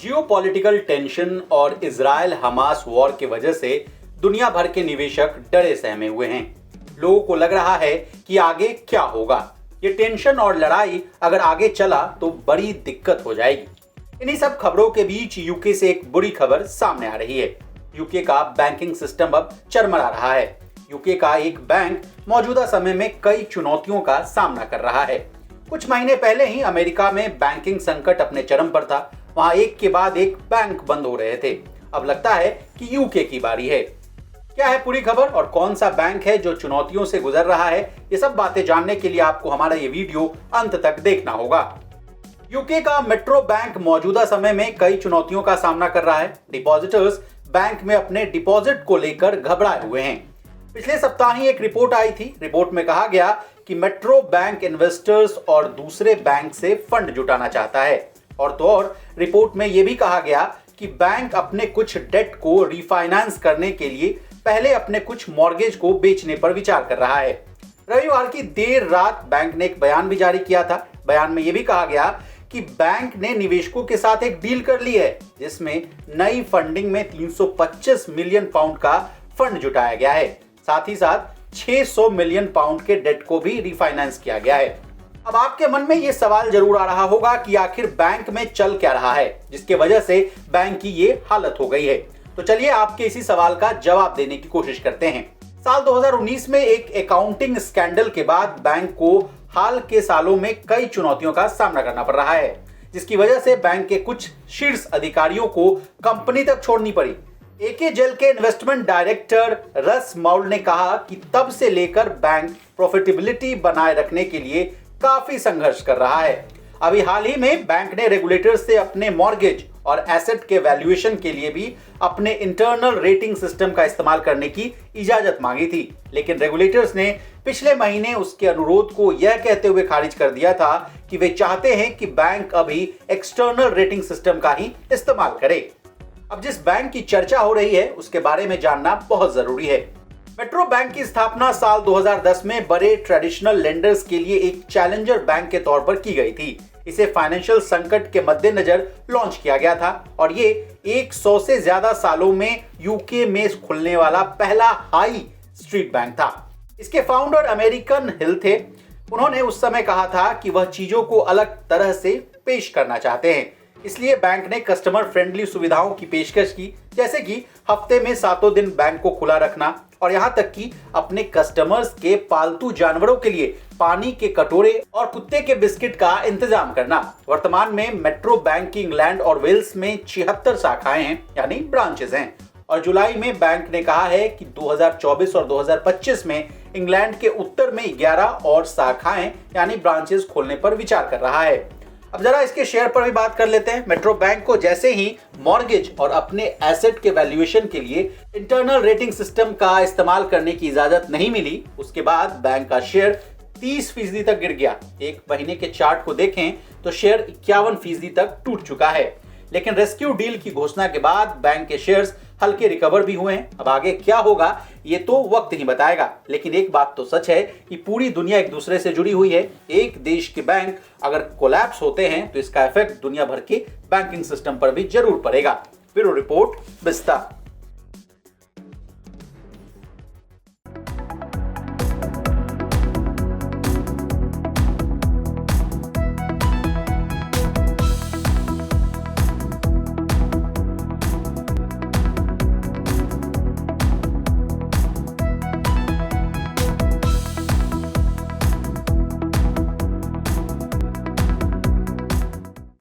Geopolitical tension और Israel Hamas war की वजह से दुनिया भर के निवेशक डरे सहमे हुए हैं। लोगों को लग रहा है कि आगे क्या होगा। ये टेंशन और लड़ाई अगर आगे चला तो बड़ी दिक्कत हो जाएगी। इन्हीं सब खबरों के बीच यूके से एक बुरी खबर सामने आ रही है। यूके का बैंकिंग सिस्टम अब चरमरा रहा है। यूके का एक बैंक मौजूदा समय में कई चुनौतियों का सामना कर रहा है। कुछ महीने पहले ही अमेरिका में बैंकिंग संकट अपने चरम पर था। वहां एक के बाद एक बैंक बंद हो रहे थे। अब लगता है कि यूके की बारी है। क्या है पूरी खबर और कौन सा बैंक है जो चुनौतियों से गुजर रहा है, ये सब बातें जानने के लिए आपको हमारा ये वीडियो अंत तक देखना होगा। यूके का मेट्रो बैंक मौजूदा समय में कई चुनौतियों का सामना कर रहा है। डिपॉजिटर्स बैंक में अपने डिपॉजिट को लेकर घबराए हुए हैं। पिछले सप्ताह ही एक रिपोर्ट आई थी। रिपोर्ट में कहा गया कि मेट्रो बैंक इन्वेस्टर्स और दूसरे बैंक से फंड जुटाना चाहता है। और तो और रिपोर्ट में यह भी कहा गया कि बैंक अपने कुछ डेट को रिफाइनेंस करने के लिए पहले अपने कुछ मॉर्गेज को बेचने पर विचार कर रहा है। रविवार की देर रात बैंक ने एक बयान भी जारी किया था। बयान में यह भी कहा गया कि बैंक ने निवेशकों के साथ एक डील कर ली है जिसमें नई फंडिंग में 325 मिलियन पाउंड का फंड जुटाया गया है। साथ ही साथ 600 मिलियन पाउंड के डेट को भी रिफाइनेंस किया गया है। अब आपके मन में यह सवाल जरूर आ रहा होगा कि आखिर बैंक में चल क्या रहा है जिसके वजह से बैंक की ये हालत हो गई है। तो चलिए आपके इसी सवाल का जवाब देने की कोशिश करते हैं। साल 2019 में एक अकाउंटिंग स्कैंडल के बाद बैंक को हाल के सालों में कई चुनौतियों का सामना करना पड़ रहा है, जिसकी वजह से बैंक के कुछ शीर्ष अधिकारियों को कंपनी तक छोड़नी पड़ी। एके जेल के इन्वेस्टमेंट डायरेक्टर रस माउल ने कहा कि तब से लेकर बैंक प्रॉफिटेबिलिटी बनाए रखने के लिए काफी संघर्ष कर रहा है। अभी हाल ही में बैंक ने रेगुलेटर्स से अपने मॉर्गेज और एसेट के वैल्यूएशन के लिए भी अपने इंटरनल रेटिंग सिस्टम का इस्तेमाल करने की इजाजत मांगी थी, लेकिन रेगुलेटर्स ने पिछले महीने उसके अनुरोध को यह कहते हुए खारिज कर दिया था कि वे चाहते हैं कि बैंक अभी एक्सटर्नल रेटिंग सिस्टम का ही इस्तेमाल करे। अब जिस बैंक की चर्चा हो रही है उसके बारे में जानना बहुत जरूरी है। मेट्रो बैंक की स्थापना साल 2010 में बड़े ट्रेडिशनल लेंडर्स के लिए एक चैलेंजर बैंक के तौर पर की गई थी। इसे फाइनेंशियल संकट के मद्देनजर लॉन्च किया गया था और ये 100 से ज्यादा सालों में यूके में खुलने वाला पहला हाई स्ट्रीट बैंक था। इसके फाउंडर अमेरिकन हिल थे। उन्होंने उस समय कहा था कि वह चीजों को अलग तरह से पेश करना चाहते हैं, इसलिए बैंक ने कस्टमर फ्रेंडली सुविधाओं की पेशकश की, जैसे कि हफ्ते में 7 दिन बैंक को खुला रखना और यहाँ तक कि अपने कस्टमर्स के पालतू जानवरों के लिए पानी के कटोरे और कुत्ते के बिस्किट का इंतजाम करना। वर्तमान में मेट्रो बैंक की इंग्लैंड और वेल्स में 76 शाखाएं हैं, यानी ब्रांचेस हैं। और जुलाई में बैंक ने कहा है कि 2024 और 2025 में इंग्लैंड के उत्तर में 11 और शाखाएं यानी ब्रांचेस खोलने पर विचार कर रहा है। अब जरा इसके शेयर पर भी बात कर लेते हैं। मेट्रो बैंक को जैसे ही मॉर्गेज और अपने एसेट के वैल्यूएशन के लिए इंटरनल रेटिंग सिस्टम का इस्तेमाल करने की इजाजत नहीं मिली, उसके बाद बैंक का शेयर 30% तक गिर गया। एक महीने के चार्ट को देखें तो शेयर 51% तक टूट चुका है। लेकिन रेस्क्यू डील की घोषणा के बाद बैंक के शेयर्स हल्के रिकवर भी हुए हैं। अब आगे क्या होगा ये तो वक्त ही बताएगा, लेकिन एक बात तो सच है कि पूरी दुनिया एक दूसरे से जुड़ी हुई है। एक देश के बैंक अगर कोलैप्स होते हैं तो इसका इफेक्ट दुनिया भर के बैंकिंग सिस्टम पर भी जरूर पड़ेगा। ब्यूरो रिपोर्ट, विस्तार।